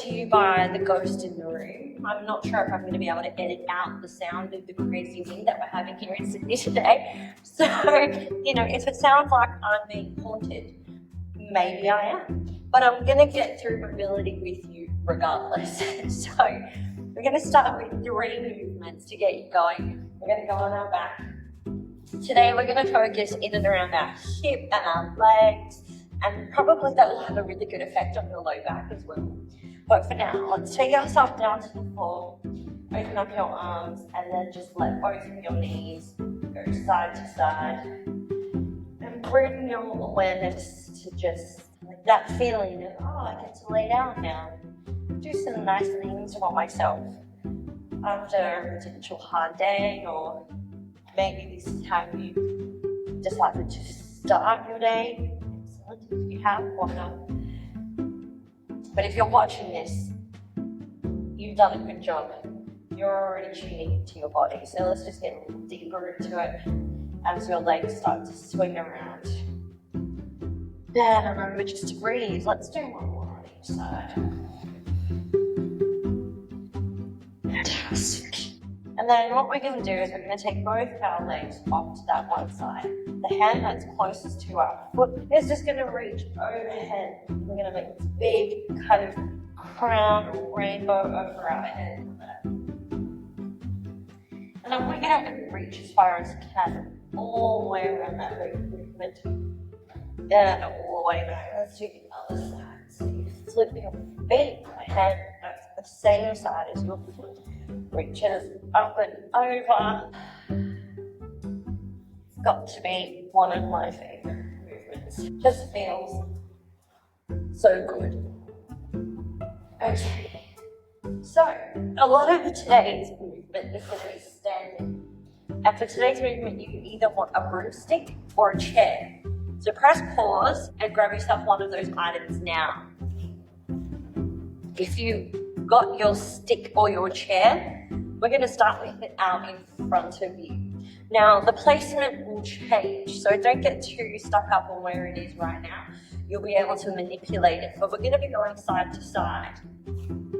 to you by the ghost in the room. I'm not sure if I'm going to be able to edit out the sound of the crazy wind that we're having here in Sydney today. So, if it sounds like I'm being haunted, maybe I am. But I'm going to get through mobility with you regardless. So, we're going to start with 3 movements to get you going. We're going to go on our back. Today we're going to focus in and around our hip and our legs, and probably that will have a really good effect on your low back as well. But for now, let's take ourselves down to the floor, open up your arms, and then just let both of your knees go side to side. And bring your awareness to just that feeling of, I get to lay down now. Do some nice things for myself after a potential hard day, or maybe this is how you decided to start your day. Excellent, if you have, or not. But if you're watching this, you've done a good job. You're already tuning into your body. So let's just get a little deeper into it as your legs start to swing around. And remember just to breathe. Let's do one more on each side. Fantastic. And then what we're going to do is we're going to take both our legs off to that one side. The hand that's closest to our foot is just going to reach overhead. We're going to make this big kind of crown rainbow over our head. And then we're going to reach as far as you can, all the way around that movement. And all the way back. Let's do the other side. So you flip your feet, hand that's the same side as your foot. Reaches up and over. It's got to be one of my favorite movements. Just feels so good. Okay. So, a lot of today's movement is going to be standing. And for today's movement, you can either want a broomstick or a chair. So press pause and grab yourself one of those items now. If you got your stick or your chair, we're going to start with it out in front of you. Now, the placement will change, so don't get too stuck up on where it is right now. You'll be able to manipulate it, but we're going to be going side to side.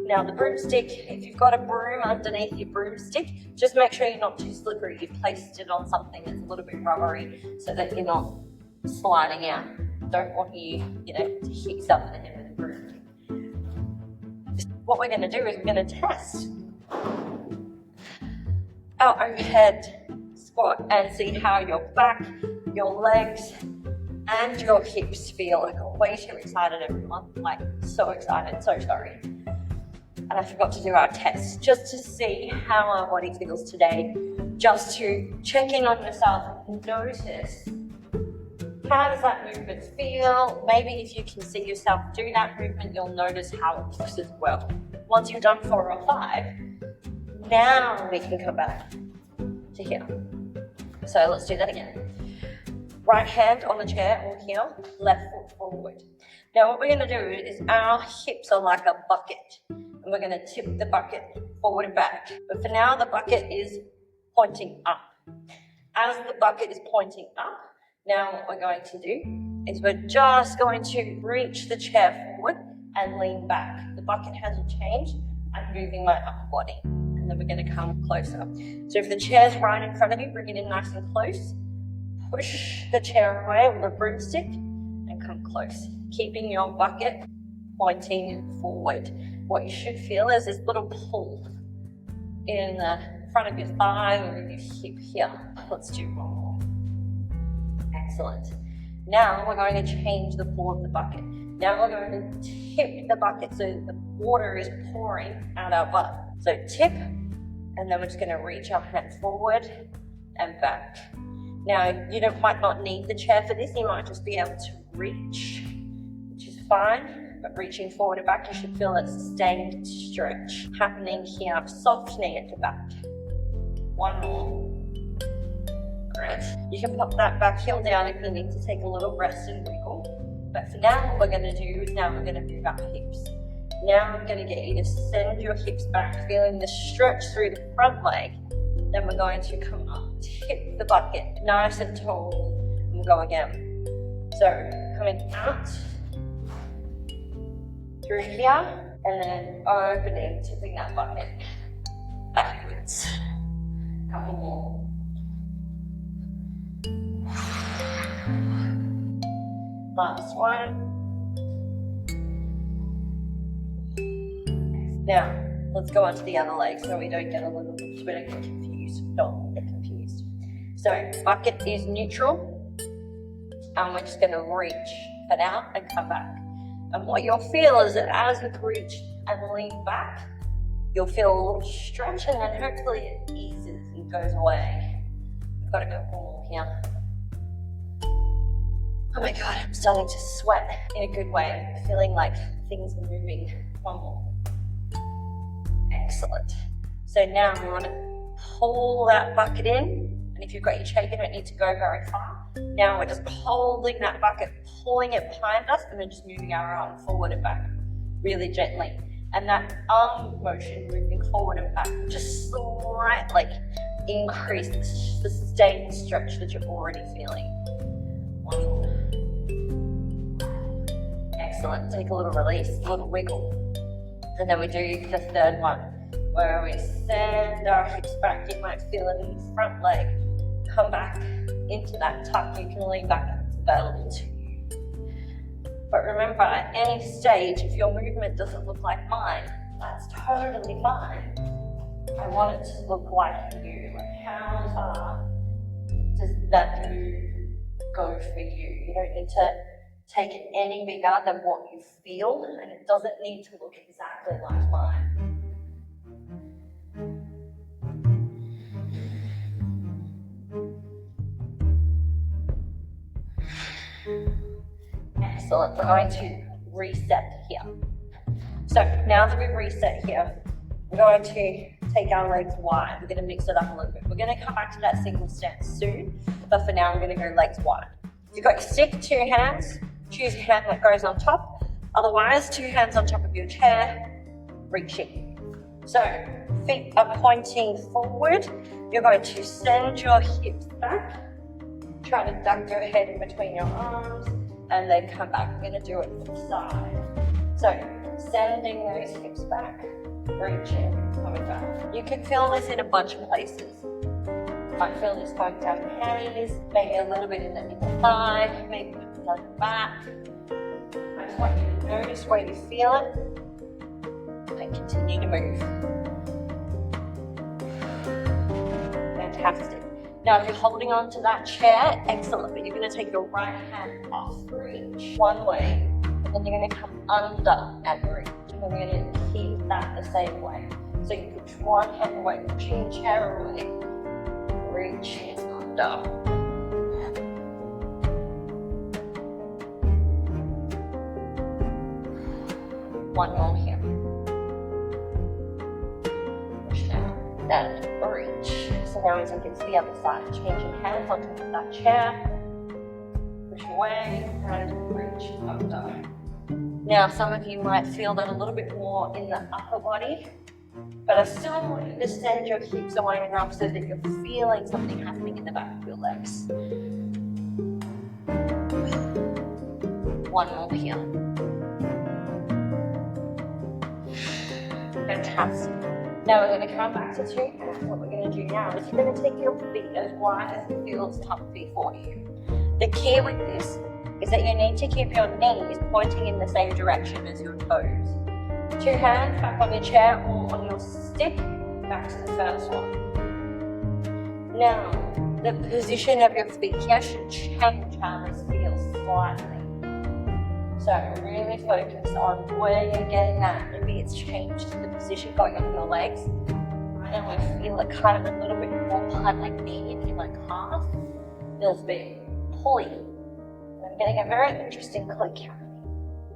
Now, the broomstick, if you've got a broom underneath your broomstick, just make sure you're not too slippery. You've placed it on something that's a little bit rubbery so that you're not sliding out. Don't want you, to hit yourself in the head with a broom. What we're going to do is we're going to test our overhead squat and see how your back, your legs, and your hips feel. I got way too excited, everyone. So excited, so sorry. And I forgot to do our test just to see how our body feels today, just to check in on yourself and notice how does that movement feel. Maybe if you can see yourself do that movement, you'll notice how it looks as well. Once you've done 4 or 5, now we can come back to here. So let's do that again. Right hand on the chair or here, left foot forward. Now what we're going to do is our hips are like a bucket, and we're going to tip the bucket forward and back. But for now, the bucket is pointing up. As the bucket is pointing up, now what we're going to do is we're just going to reach the chair forward and lean back. The bucket hasn't changed. I'm moving my upper body. And then we're going to come closer. So if the chair's right in front of you, bring it in nice and close. Push the chair away with a broomstick and come close. Keeping your bucket pointing forward. What you should feel is this little pull in the front of your thigh or in your hip here. Let's do one more. Excellent. Now we're going to change the pull of the bucket. Now we're going to tip the bucket so the water is pouring out our butt. So tip, and then we're just going to reach our hand forward and back. Now, you might not need the chair for this. You might just be able to reach, which is fine. But reaching forward and back, you should feel a sustained stretch happening here, softening at the back. One more. Great. You can pop that back heel down if you need to take a little rest and wiggle. But for now, what we're going to do is now we're going to move our hips. Now I'm going to get you to send your hips back, feeling the stretch through the front leg. Then we're going to come up, tip the bucket, nice and tall, and we'll go again. So coming out, through here, and then opening, tipping that bucket backwards. Couple more. Last one. Now, let's go on to the other leg so we don't get a little bit, so we don't get confused. Don't get confused. So, bucket is neutral, and we're just going to reach it out and come back. And what you'll feel is that as you reach and lean back, you'll feel a little stretch, and then hopefully it eases and goes away. We've got a couple more here. Oh my God, I'm starting to sweat in a good way, feeling like things are moving. One more. Excellent. So now we want to pull that bucket in, and if you've got your chair, you don't need to go very far. Now we're just holding that bucket, pulling it behind us, and then just moving our arm forward and back really gently. And that arm motion, moving forward and back, just slightly increase the sustained stretch that you're already feeling. One. Excellent. Take a little release, a little wiggle. And then we do the third one, where we send our hips back. You might feel it in the front leg. Come back into that tuck. You can lean back if it's available to you. But remember, at any stage, if your movement doesn't look like mine, that's totally fine. I want it to look like you. Like, how far does that move go for you? You don't need to take it any bigger than what you feel, and it doesn't need to look exactly like mine. Excellent. We're going to reset here. So now that we've reset here, we're going to take our legs wide. We're going to mix it up a little bit. We're going to come back to that single stance soon, but for now, we're going to go legs wide. If you've got your stick, 2 hands, choose a hand that goes on top. Otherwise, 2 hands on top of your chair, reaching. So feet are pointing forward. You're going to send your hips back. Try to duck your head in between your arms and then come back. We're going to do it from the side. So sending those hips back, reaching, coming back. You can feel this in a bunch of places. You might feel this going down the hammies, maybe a little bit in the inner thigh, maybe down the back. I just want you to notice where you feel it and continue to move. Fantastic. Now, if you're holding on to that chair, excellent, but you're going to take your right hand off, reach one way, and then you're going to come under and reach, and then we're going to keep that the same way. So you push one hand away, pushing the chair away, reaching under. One more here. Push down, and reach. So now we take it to the other side. Changing hands on top of that chair. Push away and reach under. Now some of you might feel that a little bit more in the upper body, but I still want you to send your hips away enough so that you're feeling something happening in the back of your legs. One more here. Fantastic. Now we're going to come back to 2 hands. What we're going to do now is you're going to take your feet as wide as it feels comfy for you. The key with this is that you need to keep your knees pointing in the same direction as your toes. 2 hands back on your chair or on your stick, back to the first one. Now, the position of your feet here should change how this feels slightly. So really focus on where you're getting that. Maybe it's changed the position going on your legs. Right now I feel it kind of a little bit more behind my knee in my calf. Feels a bit pulley. I'm getting a very interesting click happening.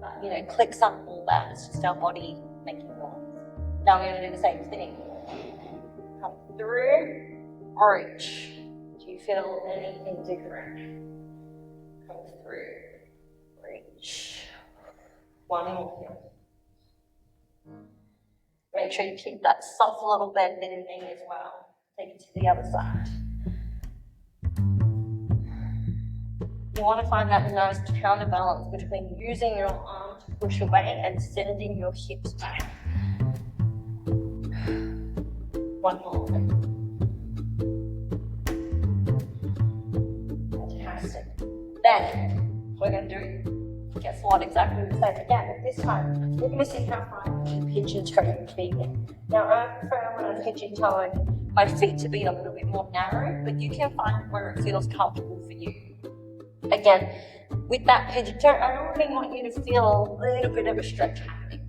But you know, clicks aren't all that. It's just our body making noise. Now we're going to do the same thing. Come through, reach. Do you feel anything different? Come through, reach. One more here. Make sure you keep that soft little bend in your knee as well. Take it to the other side. You want to find that nice counterbalance between using your arm to push away and sending your hips back. One more. Fantastic. Then we're going to do, guess what, exactly the same again, but this time we're going to see how far you can pigeon toe feet. Now I prefer when I'm pigeon toeing my feet to be a little bit more narrow, but you can find where it feels comfortable for you. Again, with that pigeon toe, I really want you to feel a little bit of a stretch happening.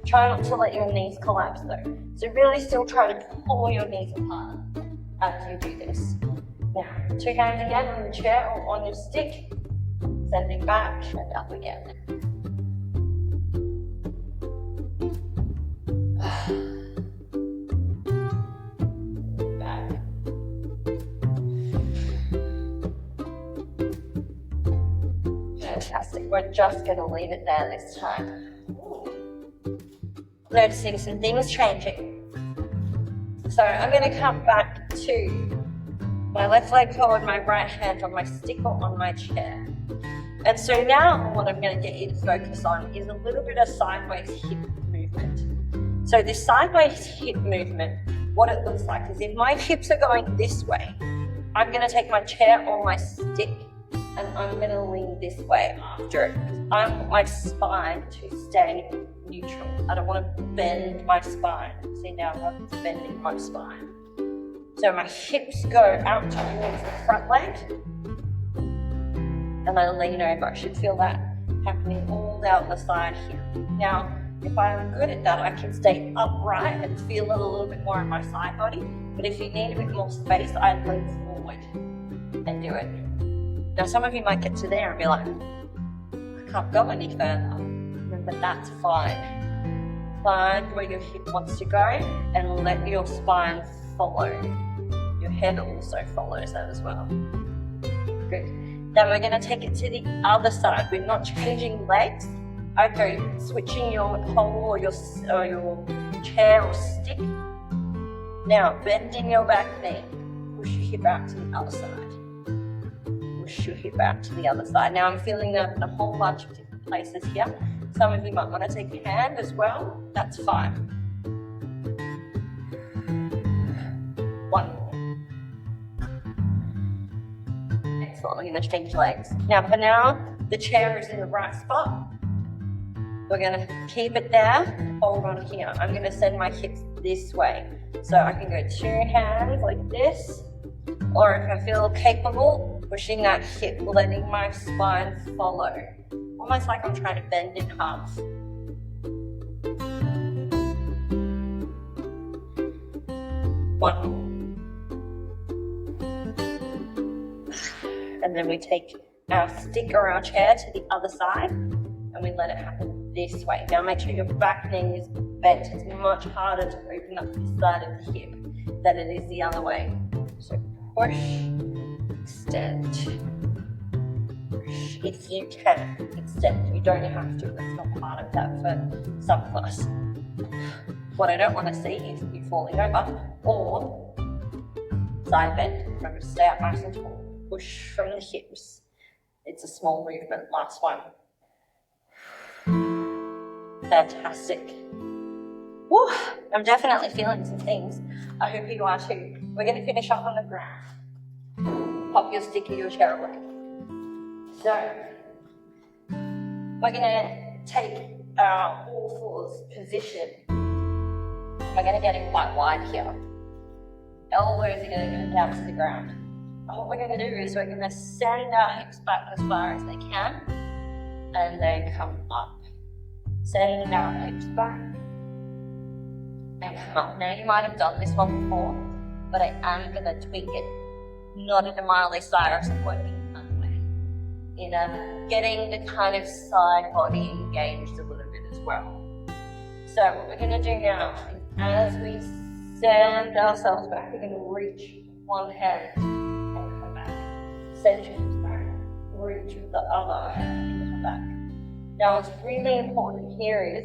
Try not to let your knees collapse though. So really still try to pull your knees apart as you do this. Now, 2 hands again on the chair or on your stick, sending back and up again. Back. Fantastic. We're just going to leave it there this time. Noticing some things changing. So I'm going to come back to my left leg forward, my right hand on my stick or on my chair. And so now what I'm going to get you to focus on is a little bit of sideways hip movement. So this sideways hip movement, what it looks like is if my hips are going this way, I'm going to take my chair or my stick and I'm going to lean this way after it. I want my spine to stay neutral. I don't want to bend my spine. See now I'm bending my spine. So my hips go out towards the front leg and I lean over. I should feel that happening all down the side here. Now, if I'm good at that, I can stay upright and feel it a little bit more in my side body. But if you need a bit more space, I lean forward and do it. Now, some of you might get to there and be like, I can't go any further. But that's fine. Find where your hip wants to go and let your spine follow. Your head also follows that as well. Good. Then we're going to take it to the other side. We're not changing legs. Okay, switching your pole or your chair or stick. Now, bending your back knee. Push your hip out to the other side. Push your hip out to the other side. Now, I'm feeling that in a whole bunch of different places here. Some of you might want to take a hand as well. That's fine. One more. Excellent. We're going to change legs. Now, for now, the chair is in the right spot. We're going to keep it there. Hold on here. I'm going to send my hips this way. So I can go 2 hands like this. Or if I feel capable, pushing that hip, letting my spine follow. Almost like I'm trying to bend in half. One. And then we take our stick or our chair to the other side and we let it happen this way. Now make sure your back knee is bent. It's much harder to open up this side of the hip than it is the other way. So push, extend. If you can extend, you don't have to. That's not part of that for some of us. What I don't want to see is you falling over or side bend. Remember to stay up nice and tall. Push from the hips. It's a small movement. Last one. Fantastic. Woo, I'm definitely feeling some things. I hope you are too. We're going to finish up on the ground. Pop your stick or your chair away. So, we're going to take our all fours position. We're going to get it quite wide here. Elbows are going to go down to the ground. And what we're going to do is we're going to send our hips back as far as they can and then come up. Send our hips back and come up. Now you might have done this one before, but I am going to tweak it. Not in a Miley Cyrus working that way. In getting the kind of side body engaged a little bit as well. So what we're going to do now is as we send ourselves back, we're going to reach one hand and come back. Send your hips back, reach with the other and come back. Now what's really important here is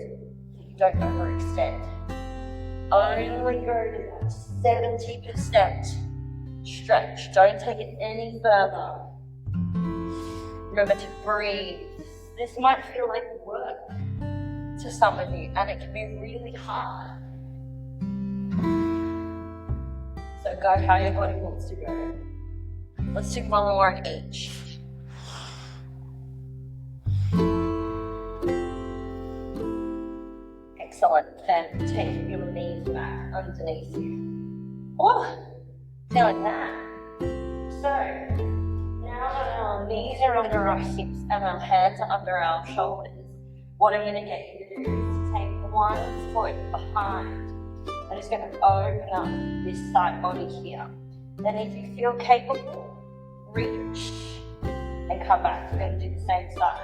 that you don't overextend. Only go to 70% stretch. Don't take it any further. Remember to breathe. This might feel like work, to some of you, and it can be really hard. So go how your body wants to go. Let's do one more on each. Excellent. Then take your knees back underneath you. Oh, feeling that. So now that our knees are under our hips and our hands are under our shoulders, what I'm going to get you to do is take one foot behind. I'm just going to open up this side body here. Then if you feel capable, reach and come back. We're going to do the same side.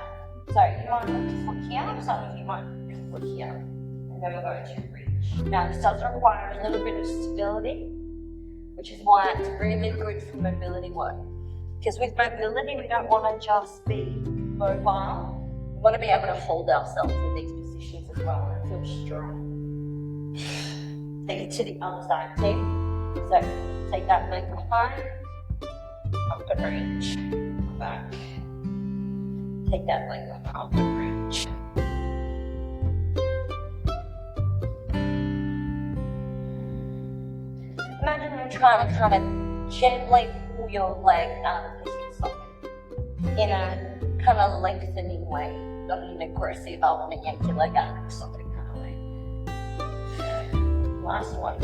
So you might put your foot here, some of you might put your foot here. And then we're going to reach. Now this does require a little bit of stability, which is why it's really good for mobility work. Because with mobility, we don't want to just be mobile. We want to be able to hold ourselves in these positions as well and feel strong. Take it to the other side, team. So take that leg behind, up and reach, back. Take that leg up and reach. Imagine you're trying to kind of gently pull your leg out of the hip socket in a kind of lengthening way, not an aggressive, I want to yank your leg out of the socket kind of way. Last one.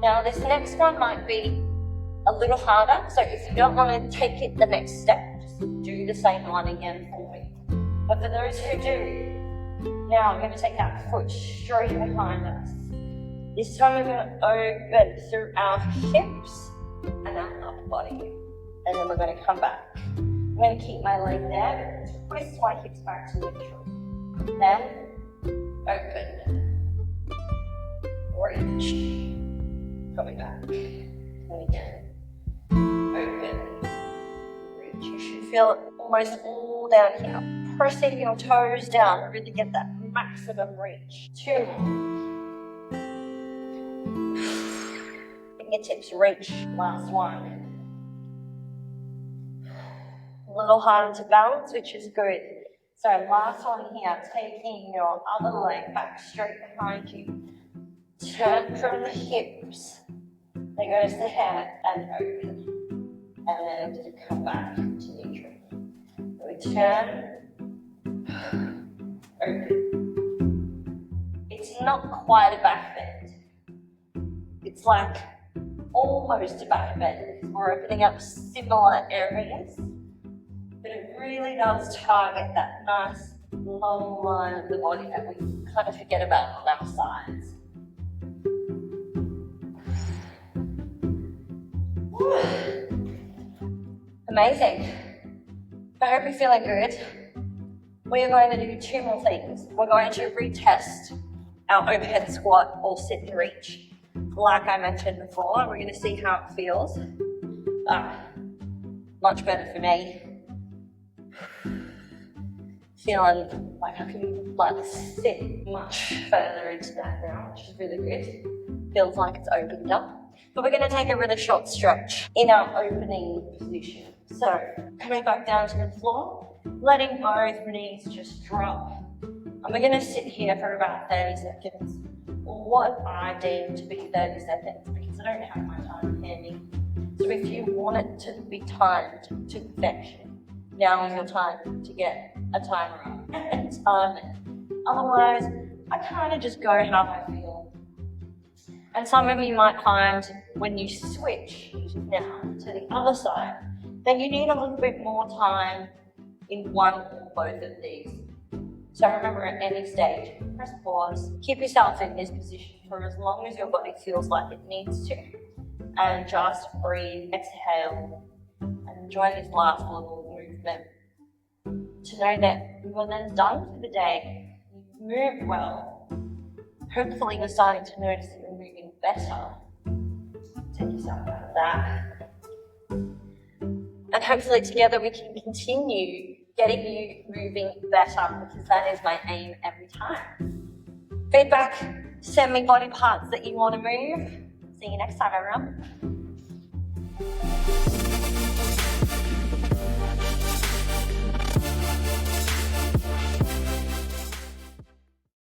Now this next one might be a little harder, so if you don't want to take it the next step, just do the same one again for me. But for those who do, now I'm going to take that foot straight behind us. This time we're going to open through our hips and our upper body. And then we're going to come back. I'm going to keep my leg there, twist my hips back to neutral. Then, open, reach, coming back, and again, open, reach. You should feel it almost all down here. Pressing your toes down to really get that maximum reach. 2 more. Fingertips reach. Last one. A little harder to balance, which is good. So last one here, taking your other leg back straight behind you. Turn from the hips. Then goes the head and open. And then come back to neutral. We turn. Open. It's not quite a back bend. It's like almost a back bend. We're opening up similar areas, but it really does target that nice long line of the body that we kind of forget about on our sides. Amazing. I hope you're feeling good. We are going to do 2 more things. We're going to retest our overhead squat or sit and reach. Like I mentioned before, we're going to see how it feels. Much better for me. Feeling like I can sit much further into that now, which is really good. Feels like it's opened up. But we're going to take a really short stretch in our opening position. So, coming back down to the floor, letting both knees just drop. And we're going to sit here for about 30 seconds, or what I deem to be 30 seconds, because I don't have my time handy. So if you want it to be timed to perfection, now is your time to get a timer up and time it. Otherwise, I kind of just go how I feel. And some of you might find when you switch now to the other side, then you need a little bit more time in one or both of these. So remember, at any stage, press pause, keep yourself in this position for as long as your body feels like it needs to, and just breathe, exhale, and enjoy this last little movement. To know that you are then done for the day, you've moved well. Hopefully you're starting to notice that you're moving better. Take yourself out of that. And hopefully together we can continue getting you moving better, because that is my aim every time. Feedback, send me body parts that you want to move. See you next time, everyone.